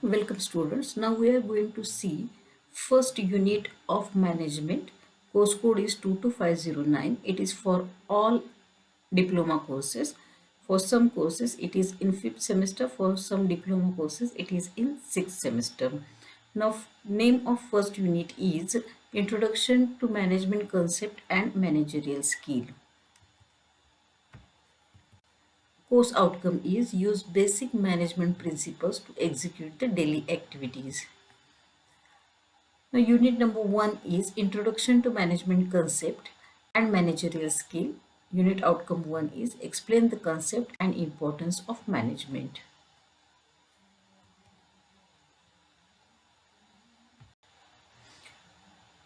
Welcome students. Now we are going to see first unit of management. Course code is 22509. It is for all diploma courses. For some courses it is in 5th semester. For some diploma courses it is in 6th semester. Now name of first unit is Introduction to Management Concept and Managerial Skill. Course outcome is use basic management principles to execute the daily activities. Now, unit number 1 is Introduction to Management Concept and Managerial Skill. Unit outcome 1 is Explain the concept and importance of management.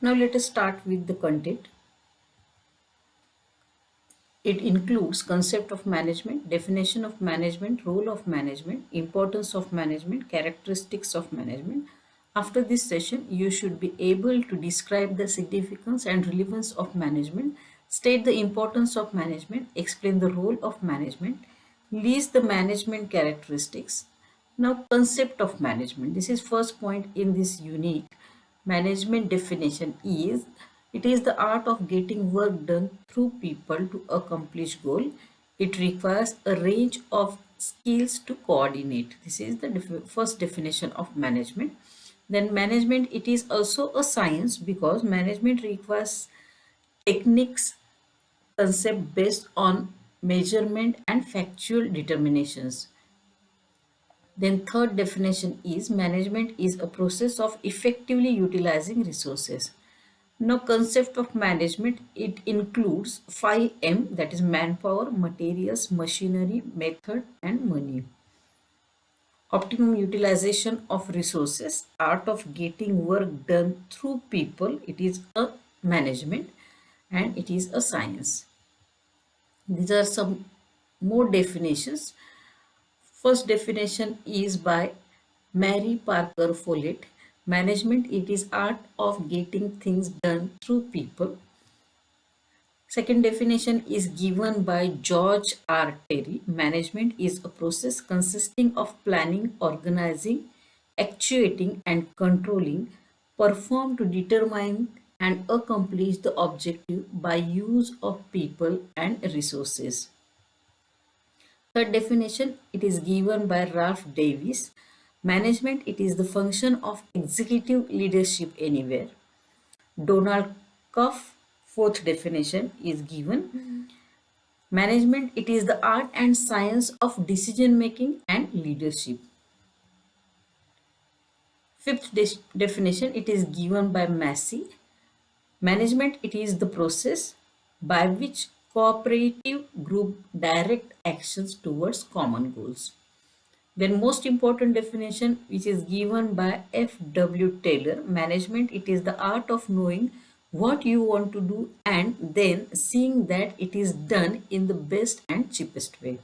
Now let us start with the content. It includes concept of management, definition of management, role of management, importance of management, characteristics of management. After this session, you should be able to describe the significance and relevance of management, state the importance of management, explain the role of management, list the management characteristics. Now, concept of management. This is first point in this unit. Management definition is it is the art of getting work done through people to accomplish goal. It requires a range of skills to coordinate. This is the first definition of management. Then management, it is also a science because management requires techniques, concept based on measurement and factual determinations. Then third definition is management is a process of effectively utilizing resources. Now concept of management, it includes 5M, that is manpower, materials, machinery, method and money. Optimum utilization of resources, art of getting work done through people, it is a management and it is a science. These are some more definitions. First definition is by Mary Parker Follett. Management, it is art of getting things done through people. Second definition is given by George R. Terry. Management is a process consisting of planning, organizing, actuating and controlling, performed to determine and accomplish the objective by use of people and resources. Third definition, it is given by Ralph Davis. Management, it is the function of executive leadership anywhere. Donald Cuff, fourth definition is given. Management, it is the art and science of decision making and leadership. Fifth definition, it is given by Massey. Management, it is the process by which cooperative group direct actions towards common goals. Then most important definition, which is given by F.W. Taylor. Management, it is the art of knowing what you want to do and then seeing that it is done in the best and cheapest way.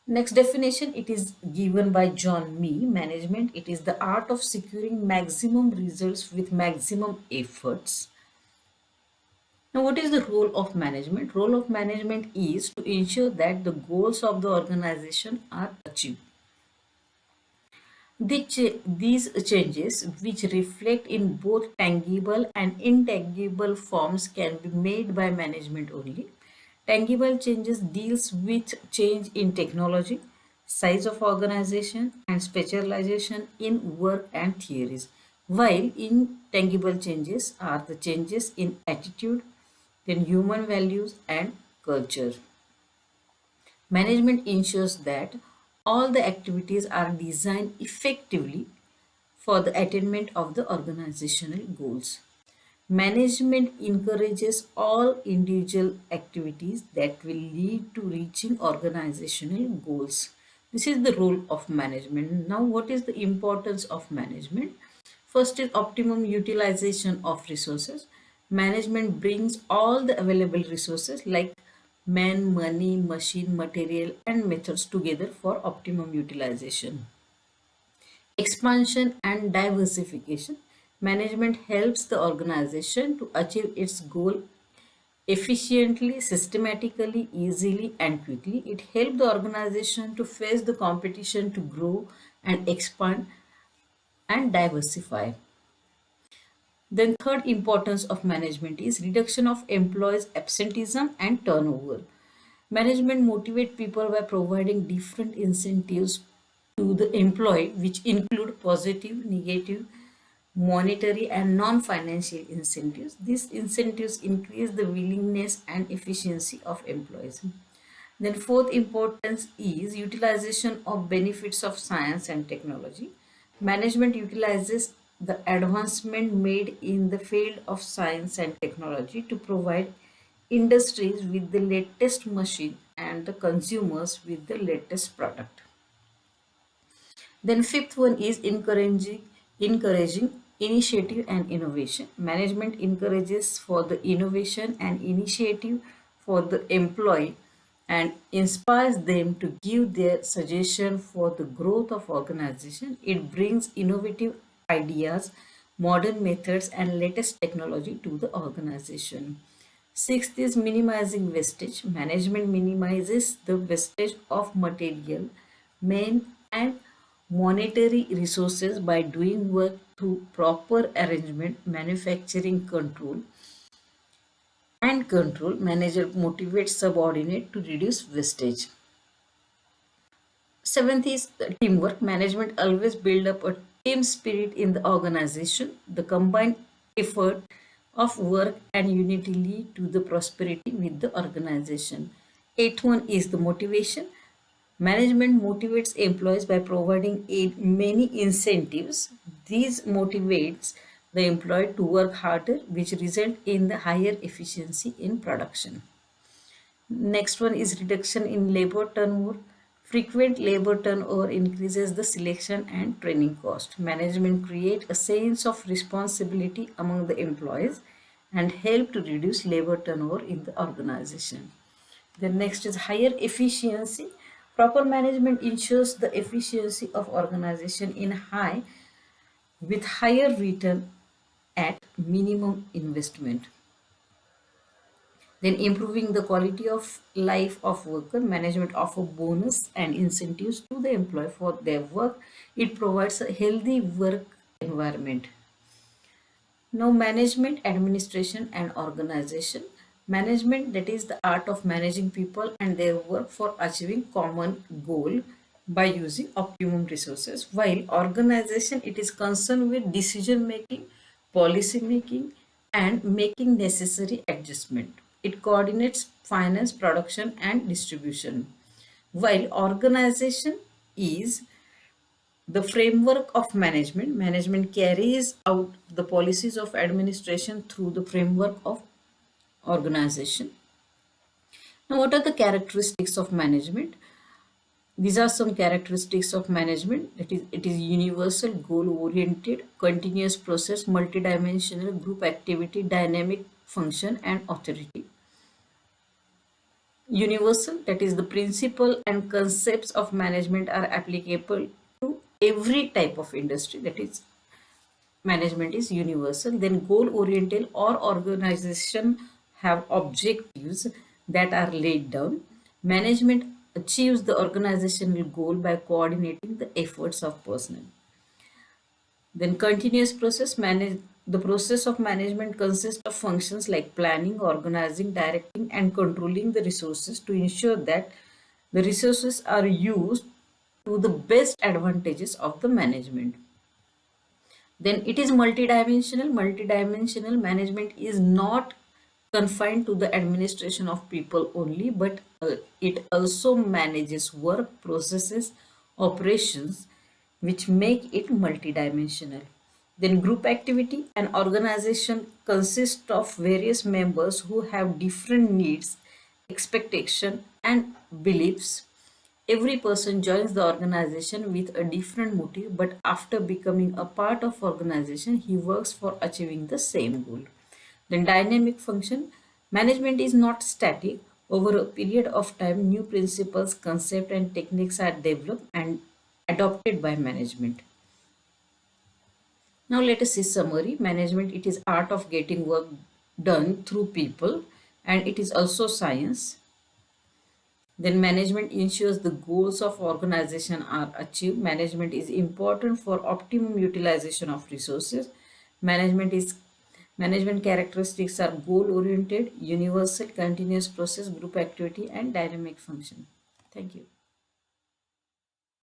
Next definition, it is given by John Mee. Management, it is the art of securing maximum results with maximum efforts. Now, what is the role of management? Role of management is to ensure that the goals of the organization are achieved. These changes, which reflect in both tangible and intangible forms, can be made by management only. Tangible changes deals with change in technology, size of organization and specialization in work and theories, while intangible changes are the changes in attitude, then human values and culture. Management ensures that all the activities are designed effectively for the attainment of the organizational goals. Management encourages all individual activities that will lead to reaching organizational goals. This is the role of management. Now, what is the importance of management? First is optimum utilization of resources. Management brings all the available resources like man, money, machine, material and methods together for optimum utilization. Expansion and diversification. Management helps the organization to achieve its goal efficiently, systematically, easily and quickly. It helps the organization to face the competition to grow and expand and diversify. Then third importance of management is reduction of employees absenteeism and turnover. Management motivate people by providing different incentives to the employee, which include positive, negative, monetary and non-financial incentives. These incentives increase the willingness and efficiency of employees. Then fourth importance is utilization of benefits of science and technology. Management utilizes the advancement made in the field of science and technology to provide industries with the latest machine and the consumers with the latest product. Then fifth one is encouraging initiative and innovation. Management encourages for the innovation and initiative for the employee and inspires them to give their suggestion for the growth of organization. It brings innovative ideas, modern methods and latest technology to the organization. Sixth is minimizing wastage. Management minimizes the wastage of material, men and monetary resources by doing work through proper arrangement, manufacturing control. Manager motivates subordinate to reduce wastage. Seventh is teamwork. Management always build up a team spirit in the organization. The combined effort of work and unity lead to the prosperity with the organization. Eighth one is the motivation. Management motivates employees by providing many incentives. These motivates the employee to work harder, which result in the higher efficiency in production. Next one is reduction in labor turnover. Frequent labor turnover increases the selection and training cost. Management create a sense of responsibility among the employees and help to reduce labor turnover in the organization. The next is higher efficiency. Proper management ensures the efficiency of organization in high with higher return at minimum investment. Then improving the quality of life of worker. Management offer bonus and incentives to the employee for their work. It provides a healthy work environment. Now, management, administration, and organization. Management, that is the art of managing people and their work for achieving common goal by using optimum resources. While organization, it is concerned with decision making, policy making, and making necessary adjustment. It coordinates finance, production, and distribution. While organization is the framework of management carries out the policies of administration through the framework of organization. Now, what are the characteristics of management? These are some characteristics of management. It is universal, goal oriented, continuous process, multidimensional, group activity, dynamic function, and authority. Universal, that is the principle and concepts of management are applicable to every type of industry, that is management is universal. Then goal oriented, or organization have objectives that are laid down. Management achieves the organizational goal by coordinating the efforts of personnel. Then continuous process, manage the process of management consists of functions like planning, organizing, directing and controlling the resources to ensure that the resources are used to the best advantages of the management. Then it is multidimensional. Multidimensional management is not confined to the administration of people only, but it also manages work, processes, operations, which make it multidimensional. Then group activity. An organization consists of various members who have different needs, expectation and beliefs. Every person joins the organization with a different motive, but after becoming a part of organization, he works for achieving the same goal. Then dynamic function. Management is not static. Over a period of time, new principles, concepts and techniques are developed and adopted by management. Now let us see summary. Management, it is art of getting work done through people, and it is also science. Then management ensures the goals of organization are achieved. Management is important for optimum utilization of resources. Management characteristics are goal oriented, universal, continuous process, group activity, and dynamic function. Thank you.